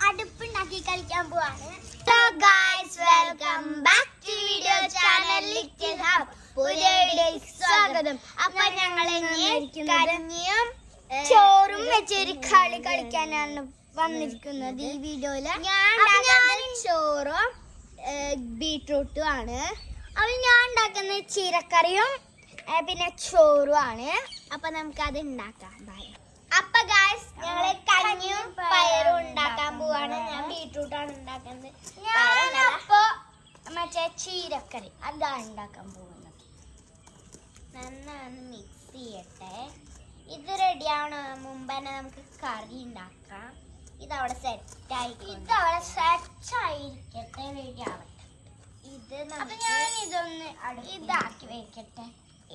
അടുപ്പുണ്ടാക്കി കളിക്കാൻ പോവാണ്. Hello guys, welcome back to video channel Little Hub. പുതിയ വീഡിയോയിലേക്ക് സ്വാഗതം. അപ്പൊ ഞങ്ങൾ കഞ്ഞിയും ചോറും വെച്ചൊരു കളി കളിക്കാനാണ് വന്നിരിക്കുന്നത് ഈ വീഡിയോയില്. ഞാൻ ചോറും ബീട്രൂട്ടും ആണ്. അപ്പൊ ഞാൻ ഉണ്ടാക്കുന്ന ചീരക്കറിയും പിന്നെ ചോറും ആണ്. അപ്പൊ നമുക്ക് അത് ഉണ്ടാക്കാം. അപ്പൊ ഗൈസ്, ഞങ്ങള് കഞ്ഞിയും പയറും ഉണ്ടാക്കാൻ പോവാണ്. ഞാൻ ബീട്രൂട്ടാണ് ഉണ്ടാക്കുന്നത്. ഞാനപ്പോ മറ്റേ ചീരക്കറി അതാണ് ഉണ്ടാക്കാൻ പോകുന്നത്. നന്നായി മിക്സ് ചെയ്യട്ടെ. ഇത് റെഡി ആവണ മുമ്പ് തന്നെ നമുക്ക് കറി ഉണ്ടാക്കാം. ഇതവിടെ സെറ്റായിരിക്കട്ടെ, റെഡി ആവട്ടെ. ഇത് ഞാൻ ഇതൊന്ന് ഇതാക്കി വെക്കട്ടെ.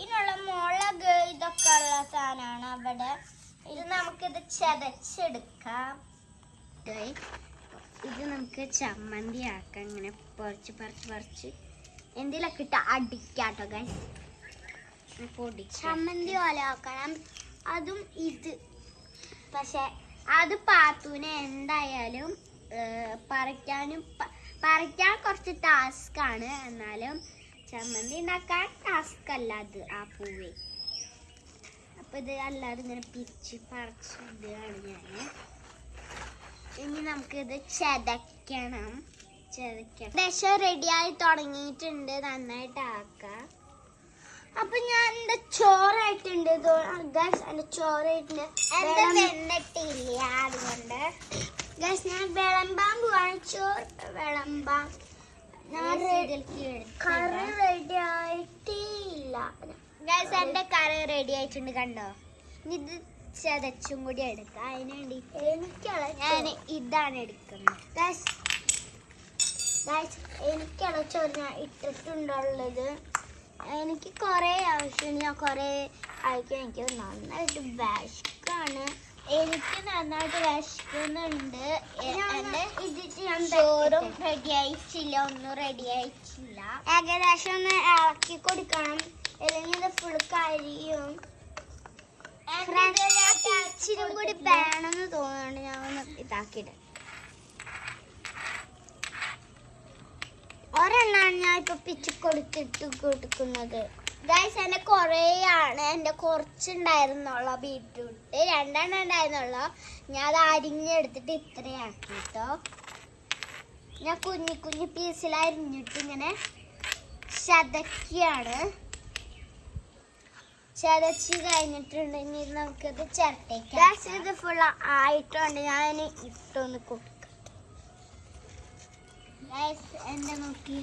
ഇതിനുള്ള മുളക് ഇതൊക്കെ ഉള്ള സാധനമാണ് അവിടെ. ഇത് നമുക്കിത് ചതച്ചെടുക്കാം. ഇത് നമുക്ക് ചമ്മന്തി ആക്കാം. ഇങ്ങനെ പറിച്ച് എന്തെങ്കിലുമൊക്കെ ഇട്ട് അടിക്കാട്ടോ ഗൈസ്. ചമ്മന്തി പോലെ ആക്കണം. അതും ഇത് പക്ഷെ അത് പാത്തൂനെ എന്തായാലും പറിക്കാൻ കുറച്ച് ടാസ്ക് ആണ്. എന്നാലും ചമ്മന്തി ഉണ്ടാക്കാൻ ടാസ്ക് അല്ല അത്. ആ പൂവേ അപ്പൊ ഇത് അല്ലാതെ ഇങ്ങനെ പിരിച്ച് പറിച്ചിടുകയാണ് ഞാൻ. ഇനി നമുക്കിത് ചതയ്ക്കണം. ഏകദേശം റെഡിയായി തുടങ്ങിയിട്ടുണ്ട്. നന്നായിട്ട് ആക്കാം. അപ്പൊ ഞാൻ എന്റെ ചോറായിട്ടുണ്ട്. എന്റെ ചോറായിട്ടുണ്ട്. വെന്നിട്ടില്ല, അതുകൊണ്ട് ഞാൻ വിളമ്പാൻ പോവാണ്. ചോറ് വിളമ്പാൻ കറി റെഡി ആയിട്ടില്ല. എന്റെ കറി റെഡി ആയിട്ടുണ്ട്, കണ്ടോ. ഇത് ചതച്ചും കൂടി എടുക്കാം. അതിന് വേണ്ടിട്ട് ഞാൻ ഇതാണ് എടുക്കുന്നത്. എനിക്കുള്ള ചോറ് ഞാൻ ഇട്ടിട്ടുണ്ടുള്ളത്. എനിക്ക് കുറെ ആവശ്യമുണ്ട്. ഞാൻ കുറെ കഴിക്കാൻ എനിക്ക് നന്നായിട്ട് വിശക്കാണ്. എനിക്ക് നന്നായിട്ട് വിശക്കുന്നുണ്ട്. ചോറും റെഡി ആയിട്ടില്ല, ഒന്നും റെഡി ആയിട്ടില്ല. ഏകദേശം ഒന്ന് ഇളക്കി കൊടുക്കണം, അല്ലെങ്കിൽ ഇത് ഫുൾ കരിയും. ഇച്ചിരി കൂടി വേണമെന്ന് തോന്നുന്നുണ്ട്. ഞാൻ ഒന്ന് ഇതാക്കിയിട്ട് ഒരെണ്ണമാണ് ഞാൻ ഇപ്പൊ പിച്ച് കൊടുക്കുന്നത്. ഗൈസ്, എന്നെ കൊറേ ആണ്. എൻ്റെ കുറച്ചുണ്ടായിരുന്നുള്ള ബീറ്റ്റൂട്ട് 2 എണ്ണം ഉണ്ടായിരുന്നുള്ളൂ. ഞാൻ അത് അരിഞ്ഞെടുത്തിട്ട് ഇത്രയാക്കി കേട്ടോ. ഞാൻ കുഞ്ഞു കുഞ്ഞു പീസിലരിഞ്ഞിട്ട് ഇങ്ങനെ ചതക്കിയാണ്. ചതച്ച് കഴിഞ്ഞിട്ടുണ്ടെങ്കിൽ നമുക്കത് ചിരട്ടയ്ക്ക് ഇത് ഫുൾ ആയിട്ടുണ്ട്. ഞാൻ ഇട്ടൊന്ന് കൊടുക്കാം. എന്റെ നോക്കി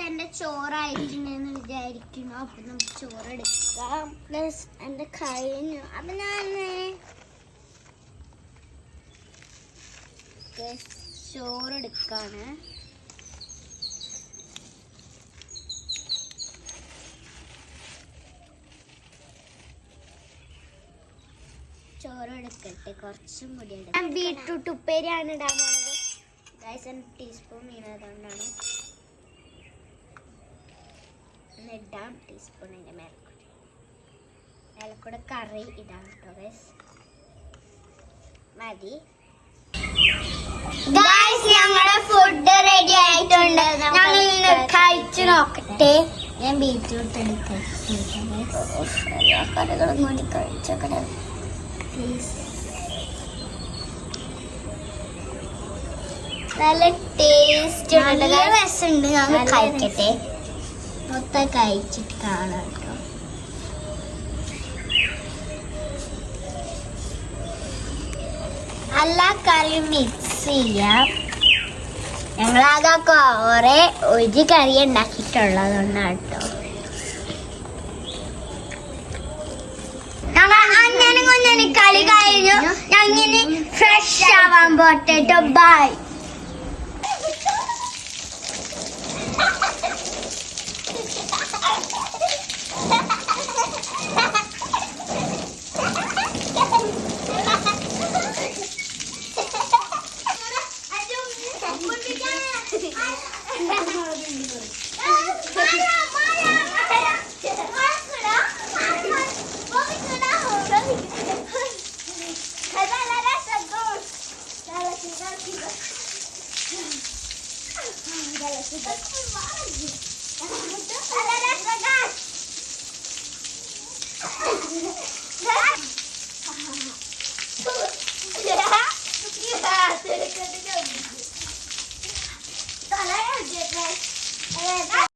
എന്റെ ചോറായിട്ടുണ്ടെന്ന് വിചാരിക്കുന്നു. അപ്പൊ നമുക്ക് ചോറെടുക്കാം. എന്റെ കഴിഞ്ഞു. അപ്പൊ ഞാൻ ചോറെടുക്കാണ്. ചോറെടുക്കട്ടെ. കുറച്ചും കൂടി ഞാൻ ബീട്രൂട്ട് ഉപ്പേരിയാണ് ഇടാൻ പോണത്. ടീസ്പൂൺ വീണതുകൊണ്ടാണ് ഇടാം. ടീസ്പൂണിന്റെ മേലക്കൂടെ കറി ഇടാം കേട്ടോ ഗൈസ്. മതി. ഞങ്ങളുടെ ഫുഡ് റെഡി ആയിട്ടുണ്ട്. ഞങ്ങൾ കഴിച്ചു നോക്കട്ടെ. ഞാൻ ബീറ്റ്റൂട്ട് എടുത്ത് കറികളും കൂടി കഴിച്ചോക്കട്ടെ പ്ലീസ്. നല്ല ടേസ്റ്റ് നല്ല രസമുണ്ട്. ഞങ്ങൾ കഴിക്കട്ടെ. മൊത്തം കഴിച്ചിട്ട് കാണാം കേട്ടോ. എല്ലാ കറിയും മിക്സ് ചെയ്യാം. ഞങ്ങളാകെ ഒരു കറി ഉണ്ടാക്കിയിട്ടുള്ളതുകൊണ്ടാണ് കേട്ടോ. അങ്ങനെ കളി കഴിഞ്ഞു. ഞങ്ങനെ ഫ്രഷ് ആവാൻ പോട്ടെ. ബൈ.